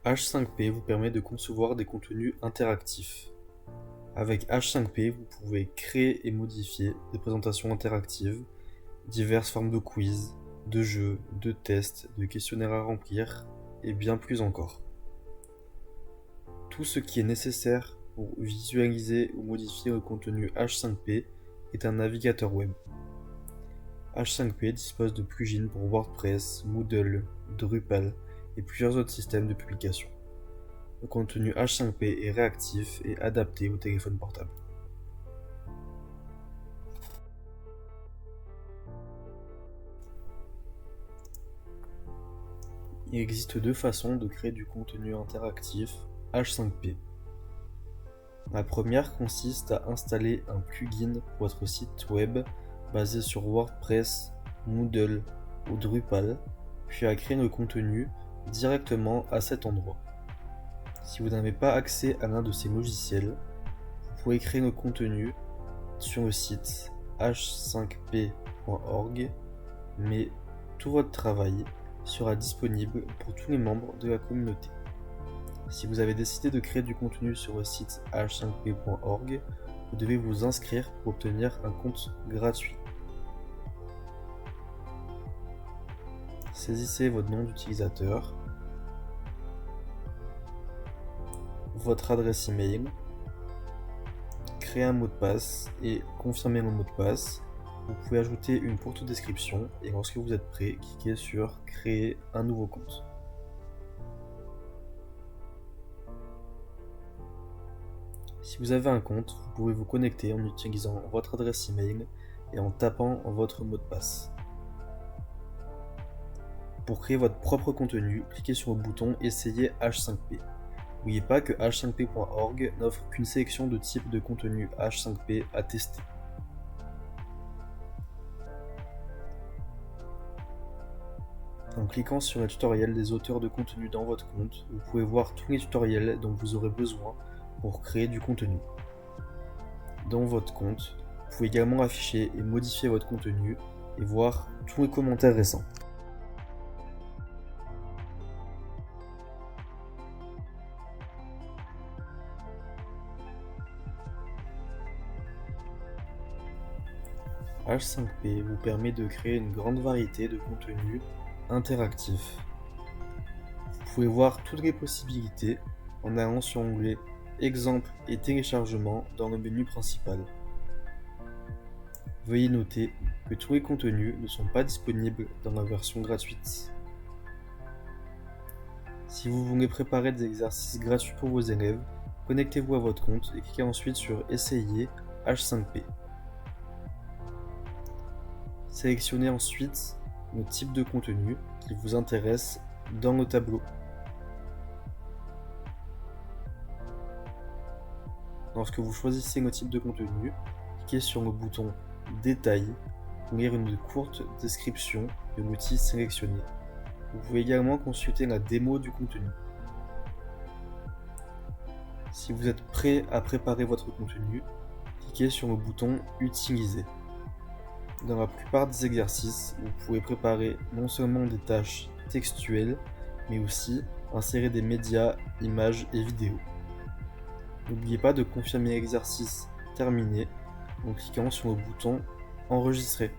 H5P vous permet de concevoir des contenus interactifs. Avec H5P, vous pouvez créer et modifier des présentations interactives, diverses formes de quiz, de jeux, de tests, de questionnaires à remplir, et bien plus encore. Tout ce qui est nécessaire pour visualiser ou modifier le contenu H5P est un navigateur web. H5P dispose de plugins pour WordPress, Moodle, Drupal et plusieurs autres systèmes de publication. Le contenu H5P est réactif et adapté au téléphone portable. Il existe deux façons de créer du contenu interactif H5P. La première consiste à installer un plugin pour votre site web basé sur WordPress, Moodle ou Drupal, puis à créer le contenu directement à cet endroit. Si vous n'avez pas accès à l'un de ces logiciels, vous pouvez créer le contenu sur le site h5p.org, mais tout votre travail sera disponible pour tous les membres de la communauté. Si vous avez décidé de créer du contenu sur le site h5p.org, vous devez vous inscrire pour obtenir un compte gratuit. Saisissez votre nom d'utilisateur, votre adresse email, créez un mot de passe et confirmez le mot de passe. Vous pouvez ajouter une courte description et lorsque vous êtes prêt, cliquez sur créer un nouveau compte. Si vous avez un compte, vous pouvez vous connecter en utilisant votre adresse email et en tapant votre mot de passe. Pour créer votre propre contenu, cliquez sur le bouton Essayer H5P. N'oubliez pas que h5p.org n'offre qu'une sélection de types de contenu H5P à tester. En cliquant sur le tutoriel des auteurs de contenu dans votre compte, vous pouvez voir tous les tutoriels dont vous aurez besoin pour créer du contenu. Dans votre compte, vous pouvez également afficher et modifier votre contenu et voir tous les commentaires récents. H5P vous permet de créer une grande variété de contenus interactifs. Vous pouvez voir toutes les possibilités en allant sur l'onglet Exemple et téléchargement dans le menu principal. Veuillez noter que tous les contenus ne sont pas disponibles dans la version gratuite. Si vous voulez préparer des exercices gratuits pour vos élèves, connectez-vous à votre compte et cliquez ensuite sur Essayer H5P. Sélectionnez ensuite le type de contenu qui vous intéresse dans le tableau. Lorsque vous choisissez le type de contenu, cliquez sur le bouton Détail pour lire une courte description de l'outil sélectionné. Vous pouvez également consulter la démo du contenu. Si vous êtes prêt à préparer votre contenu, cliquez sur le bouton Utiliser. Dans la plupart des exercices, vous pouvez préparer non seulement des tâches textuelles, mais aussi insérer des médias, images et vidéos. N'oubliez pas de confirmer l'exercice terminé en cliquant sur le bouton Enregistrer.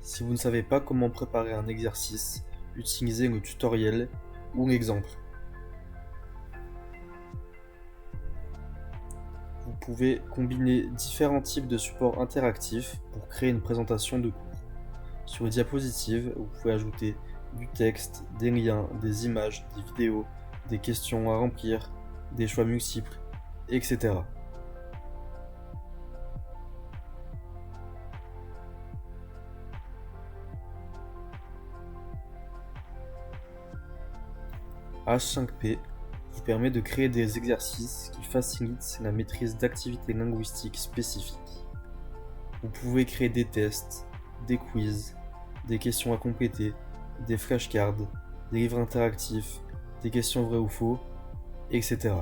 Si vous ne savez pas comment préparer un exercice, utilisez le tutoriel ou l'exemple. Vous pouvez combiner différents types de supports interactifs pour créer une présentation de cours. Sur les diapositives, vous pouvez ajouter du texte, des liens, des images, des vidéos, des questions à remplir, des choix multiples, etc. H5P vous permet de créer des exercices qui facilitent la maîtrise d'activités linguistiques spécifiques. Vous pouvez créer des tests, des quiz, des questions à compléter, des flashcards, des livres interactifs, des questions vraies ou faux, etc.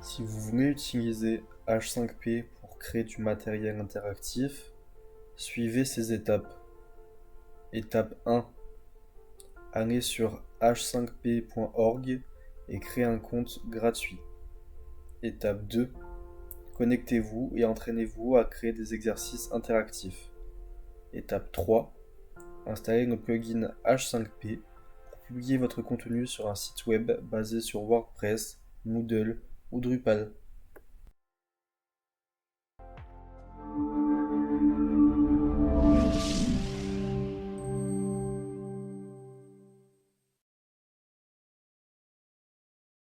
Si vous voulez utiliser H5P pour créer du matériel interactif, suivez ces étapes. Étape 1. Allez sur h5p.org et créez un compte gratuit. Étape 2. Connectez-vous et entraînez-vous à créer des exercices interactifs. Étape 3. Installez le plugin H5P pour publier votre contenu sur un site web basé sur WordPress, Moodle ou Drupal.